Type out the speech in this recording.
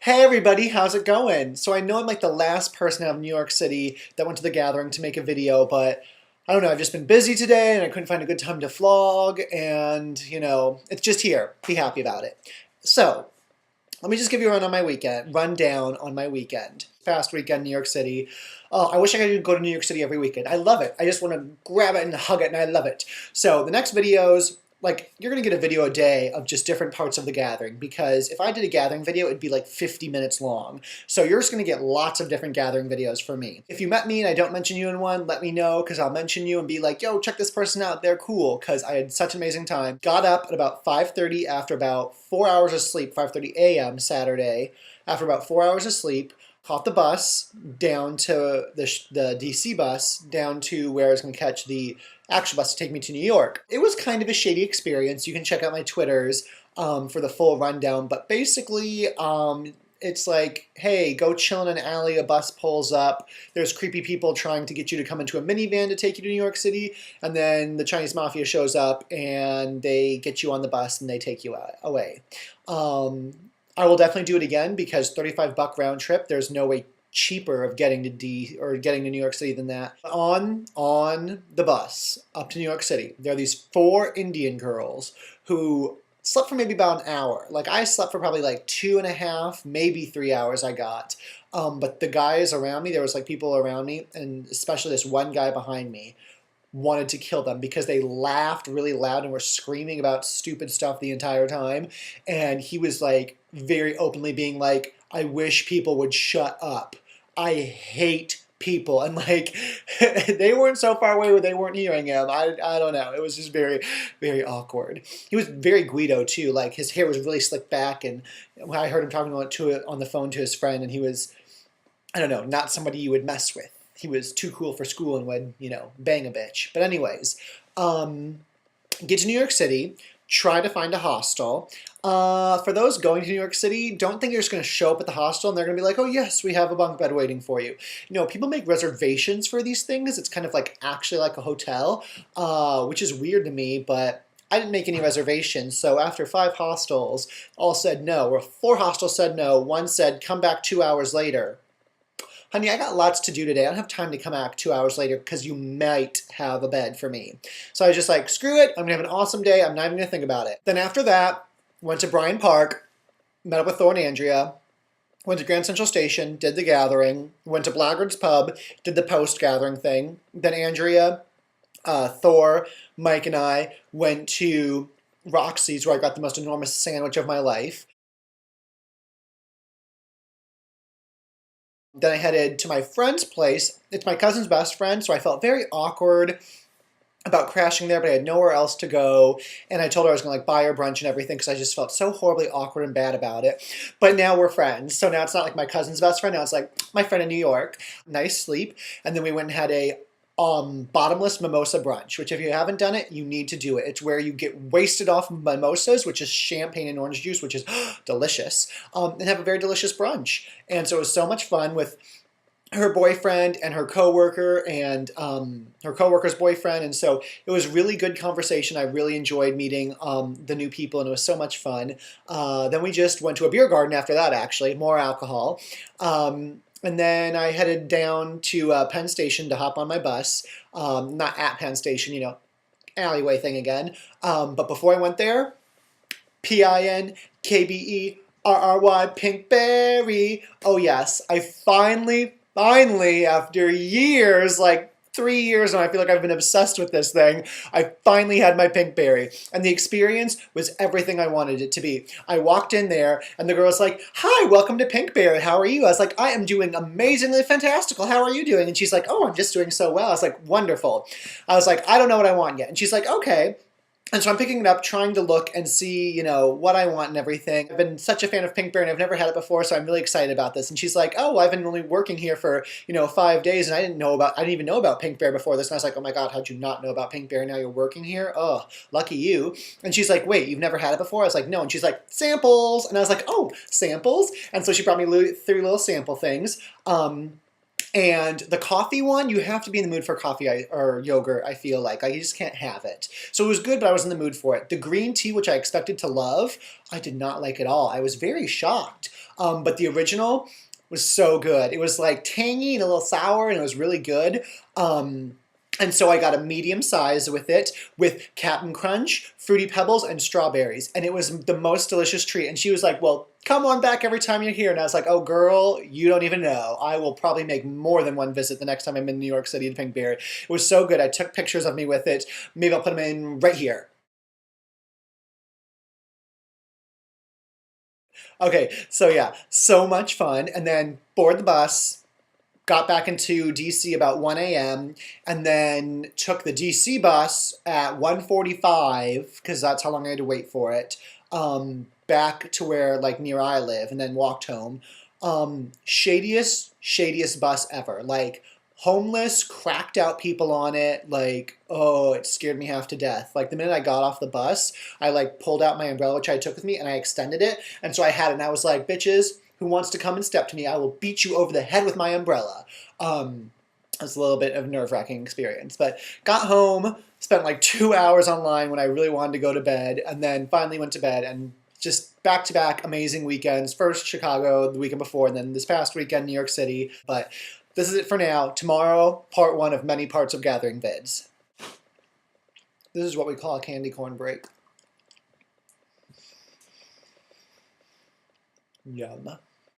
Hey everybody, how's it going? So I know I'm like the last person out of New York City that went to the gathering to make a video, but I don't know, I've just been busy today and I couldn't find a good time to vlog and, it's just here. Be happy about it. So, let me just give you a rundown on my weekend. Past weekend, New York City. I wish I could go to New York City every weekend. I love it. I just want to grab it and hug it, and I love it. So the next videos, like, you're going to get a video a day of just different parts of the gathering, because if I did a gathering video, it'd be like 50 minutes long. So you're just going to get lots of different gathering videos from me. If you met me and I don't mention you in one, let me know, because I'll mention you and be like, yo, check this person out. They're cool, because I had such an amazing time. Got up at about 5:30 after about 4 hours of sleep, 5:30 a.m. Saturday. After about 4 hours of sleep, caught the bus down to the DC bus down to where I was going to catch the actual bus to take me to New York. It was kind of a shady experience. You can check out my Twitters for the full rundown, but basically it's like, hey, go chill in an alley, a bus pulls up, there's creepy people trying to get you to come into a minivan to take you to New York City, and then the Chinese mafia shows up and they get you on the bus and they take you away. I will definitely do it again, because $35 round trip, there's no way cheaper of getting to New York City than that. On the bus up to New York City, there are these 4 Indian girls who slept for maybe about an hour. Like, I slept for probably like 2.5, maybe 3 hours I got. But the guys around me, there was like people around me, and especially this one guy behind me, wanted to kill them because they laughed really loud and were screaming about stupid stuff the entire time. And he was like very openly being like, I wish people would shut up. I hate people. And like, they weren't so far away where they weren't hearing him. I don't know. It was just very, very awkward. He was very Guido too. Like, his hair was really slicked back, and I heard him talking to it on the phone to his friend, and he was, I don't know, not somebody you would mess with. He was too cool for school and would, bang a bitch. But anyways, get to New York City, try to find a hostel. For those going to New York City, don't think you're just going to show up at the hostel and they're going to be like, oh yes, we have a bunk bed waiting for you. People make reservations for these things. It's kind of like actually like a hotel, which is weird to me, but I didn't make any reservations. So after 5 hostels all said no, or 4 hostels said no, one said come back 2 hours later. Honey, I got lots to do today. I don't have time to come back 2 hours later because you might have a bed for me. So I was just like, screw it. I'm going to have an awesome day. I'm not even going to think about it. Then after that, went to Bryant Park, met up with Thor and Andrea, went to Grand Central Station, did the gathering, went to Blackguard's Pub, did the post-gathering thing. Then Andrea, Thor, Mike, and I went to Roxy's, where I got the most enormous sandwich of my life. Then I headed to my friend's place. It's my cousin's best friend, so I felt very awkward about crashing there, but I had nowhere else to go. And I told her I was going to buy her brunch and everything, because I just felt so horribly awkward and bad about it. But now we're friends. So now it's not like my cousin's best friend. Now it's like my friend in New York. Nice sleep. And then we went and had a bottomless mimosa brunch, which if you haven't done it, you need to do it. It's where you get wasted off mimosas, which is champagne and orange juice, which is delicious, and have a very delicious brunch. And so it was so much fun with her boyfriend and her coworker and her coworker's boyfriend, and so it was really good conversation. I really enjoyed meeting the new people, and it was so much fun. Then we just went to a beer garden after that, actually, more alcohol. And then I headed down to Penn Station to hop on my bus. Not at Penn Station, alleyway thing again. But before I went there, Pinkberry, Pinkberry. Oh yes, I finally, after years, like 3 years, and I feel like I've been obsessed with this thing, I finally had my Pinkberry. And the experience was everything I wanted it to be. I walked in there, and the girl was like, hi, welcome to Pinkberry. How are you? I was like, I am doing amazingly fantastical. How are you doing? And she's like, oh, I'm just doing so well. I was like, wonderful. I was like, I don't know what I want yet. And she's like, okay. And so I'm picking it up, trying to look and see, what I want and everything. I've been such a fan of Pinkberry, and I've never had it before, so I'm really excited about this. And she's like, oh, I've been only working here for, 5 days, and I didn't even know about Pinkberry before this. And I was like, oh my God, how'd you not know about Pinkberry? Now you're working here? Oh, lucky you. And she's like, wait, you've never had it before? I was like, no. And she's like, samples. And I was like, oh, samples? And so she brought me through little sample things. And the coffee one, you have to be in the mood for coffee or yogurt, I feel like. I just can't have it. So it was good, but I was in the mood for it. The green tea, which I expected to love, I did not like at all. I was very shocked. But the original was so good. It was like tangy and a little sour, and it was really good. And so I got a medium size with it, with Cap'n Crunch, Fruity Pebbles, and strawberries. And it was the most delicious treat. And she was like, well, come on back every time you're here. And I was like, oh, girl, you don't even know. I will probably make more than one visit the next time I'm in New York City to Pinkberry. It was so good. I took pictures of me with it. Maybe I'll put them in right here. Okay, so yeah, so much fun. And then board the bus, got back into DC about 1 a.m. and then took the DC bus at 1:45 because that's how long I had to wait for it. Back to where like near I live, and then walked home. Shadiest bus ever. Like homeless, cracked out people on it. Like, oh, it scared me half to death. Like the minute I got off the bus, I like pulled out my umbrella, which I took with me, and I extended it. And so I had it, and I was like, bitches, who wants to come and step to me? I will beat you over the head with my umbrella. It was a little bit of a nerve-wracking experience. But got home, spent like 2 hours online when I really wanted to go to bed, and then finally went to bed, and just back-to-back amazing weekends. First Chicago the weekend before, and then this past weekend New York City. But this is it for now. Tomorrow, part one of many parts of gathering vids. This is what we call a candy corn break. Yum.